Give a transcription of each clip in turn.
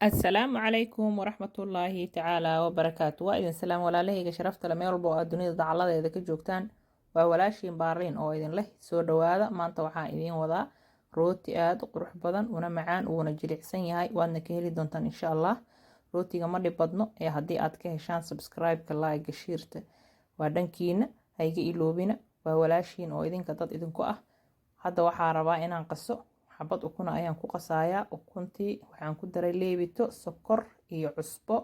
السلام عليكم ورحمة الله تعالى وبركاته وإذن سلام walaalahayga sharafta leh meel walba oo aad dunida dacaladeeda ka joogtaan waa walaashiin baariin oo idin leh soo dhawaada maanta waxaan idiin wadaa rooti aad u qurux badan una macaan uuna jilicsan yahay waadna ka heli doontaan insha Allah rootiga ma dhib badno ee haddii aad ka heshaan subscribe-ka like shiirta waa dhankiina hayga iloobina waa walaashiin oo idinka dad idinku ah hadda waxaa rabaa inaan qaso xabad ukuna ayaan ku qasayaa ukuntii waxaan ku daray leebito sokor iyo cusbo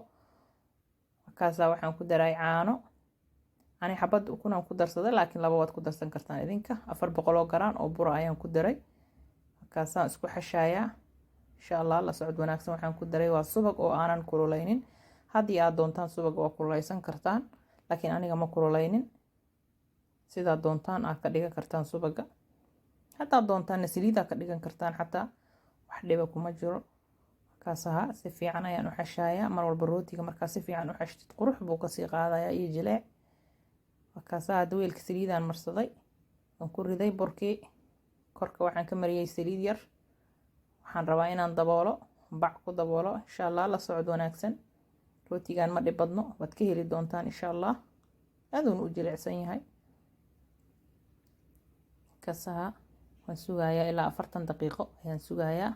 markaasa waxaan ku daray caano ani xabad ukuna ku darsaday laakiin laba waad ku darsan kartaan idinka 400 gram oo bur ayaan ku daray markaasaan isku xashayaa insha Allah la socod wanaagsan waxaan ku daray waa subag oo aanan kululeynin haddii aad doontaan subag waa kululeysan kartaan laakiin aniga ma kululeynin sidaa doontaan aad ka dhigan kartaan subaga hataa doontaan saliida ka dhigan kartaan xataa wax dhiba kuma jiro markaasaha si fiican ayaan u xashayaa mar walba rootiga markaa si fiican u xashtid qurux buu ka sii qaadayaa iyo jileec markaasaha daweelka saliidaan marsaday aan ku riday burkii korka waxaan ka mariyay saliid yar waxaan rabaa inaan daboolo bac ku daboolo insha Allah la socod wanaagsan rootigan ma dhib badno waad ka heli doontaan insha Allah aadun u jilicsan yahay kasaha waan sugayaa ilaa 40 daqiiqo ayaan sugayaa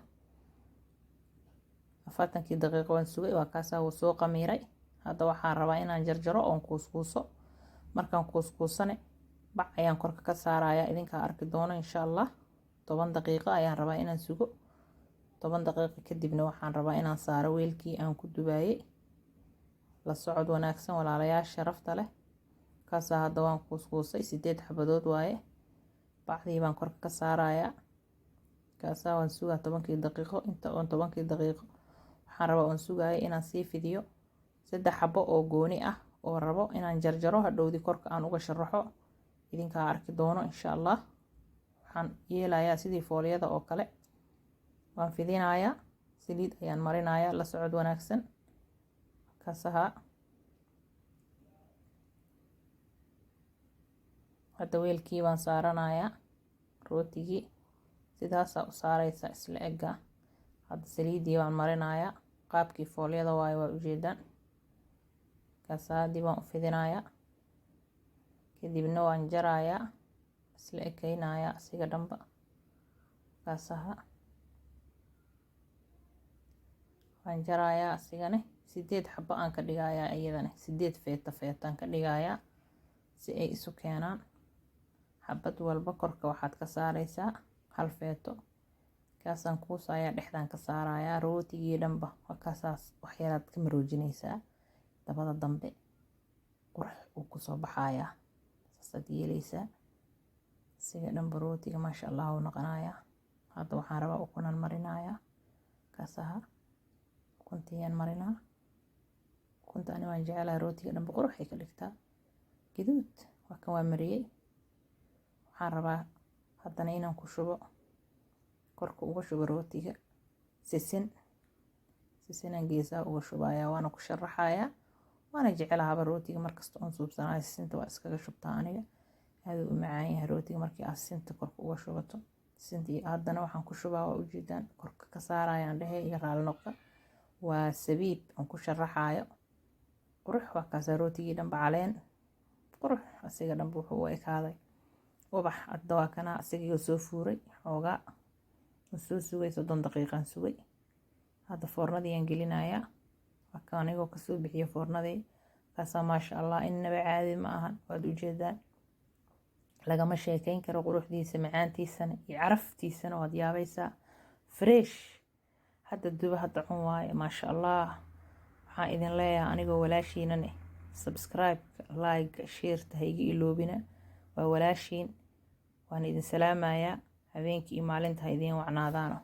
40 daqiiqo waan sugay waa kaasa uu soo qamiiray hadda waxaan rabaa inaan jarjaro oo kuuskuuso markaan kuuskuusane bac ayaan korka ka saarayaa idinka arki doono insha Allah 10 daqiiqo ayaan rabaa inaan sugo 10 daqiiqo kadibna waxaan rabaa inaan saaro weelkii aan ku dubaayay la socod wanaagsan walaalayaasha sharafta leh kaasa hadda waan kuuskuusay 8 xabadood waaye bacdii baan korka ka saarayaa kaasa waan sugaa 10 daqiiqo inta oo 10 daqiiqo waxaan rabaa aan sugaaya inaan sii fidiyo 3 xabo oo gooni ah oo rabo inaan jarjaro hadhowdi korka aan uga sharaxo idinka arki doono insha Allah waxaan yeelayaa sidii fooliyada oo kale waan fidinayaa saliid ayaan marinayaa la socod wanaagsan kaasaha hadda weelkii baan saaranayaa rootigii sidaas u saaraysa isla egga hadda saliidii baan marinayaa qaabkii fooliyada waa ujeedaan kasaadi baan u fidinayaa kadibna waan jarayaa isla ekaynayaa asiga dhanba kaasaha waan jarayaa asigane 8 xabo aan ka dhigayaa iyadana 8 feetaan ka dhigayaa si ay isu keenaan xabad walba korka waxaad ka saaraysaa hal feeto kaasaan kuusayaa dhexdaan ka saarayaa rootigii dhanba markaasaas wax yaraad ka maroojinaysaa dabada dambe qurux uu ku soo baxayaa saasaad yeelaysaa siga dhanba rootiga maasha Allah uu noqonayaa hadda waxaan rabaa ukunan marinayaa kaasaha ukuntiyan marinaa ukunta ani waan jecelahay rootiga dhanba qurux ay ka dhigtaa gaduud waa kan waa mariyay waxaan rabaa haddana inaan ku shubo korka uga shubo rootiga sisinaan geesaha uga shubayaa waana ku sharaxayaa waana jecelahay rootiga markasta oon suubsanayo sisinta waa iskaga shubtaa aniga aad u macaan yahay rootiga markii aad sisinta korka uga shubato sisintii haddana waxaan ku shubaa waa ujeedaan korka ka saarayaan dhehe iyo raali noqda waa sabiib aan ku sharaxayo qurux waa kaas rootigii dhanba caleen qurux asiga dhanba wuxuu u ekaaday ubax hadda waa kana asiga soo fuuray xoogaa soo sugay 30 daqiiqan sugay hadda foornadii aan gelinayaa waa kan anigoo ka soo bixiyo foornadii kaasa maasha Allah innaba caadi ma ahan waad u jeedaan lagama sheekeyn karo quruxdiisa macaantiisana iyo caraftiisana waad yaabaysaa fresh hadda duba hadda cun waaye maasha Allah waxaan idin leeyahay anigoo walaashiinane subscribe like share hayga iloobina waa walaashiin waan idin salaamayaa habeenkii iyo maalinta idin wacnaadaano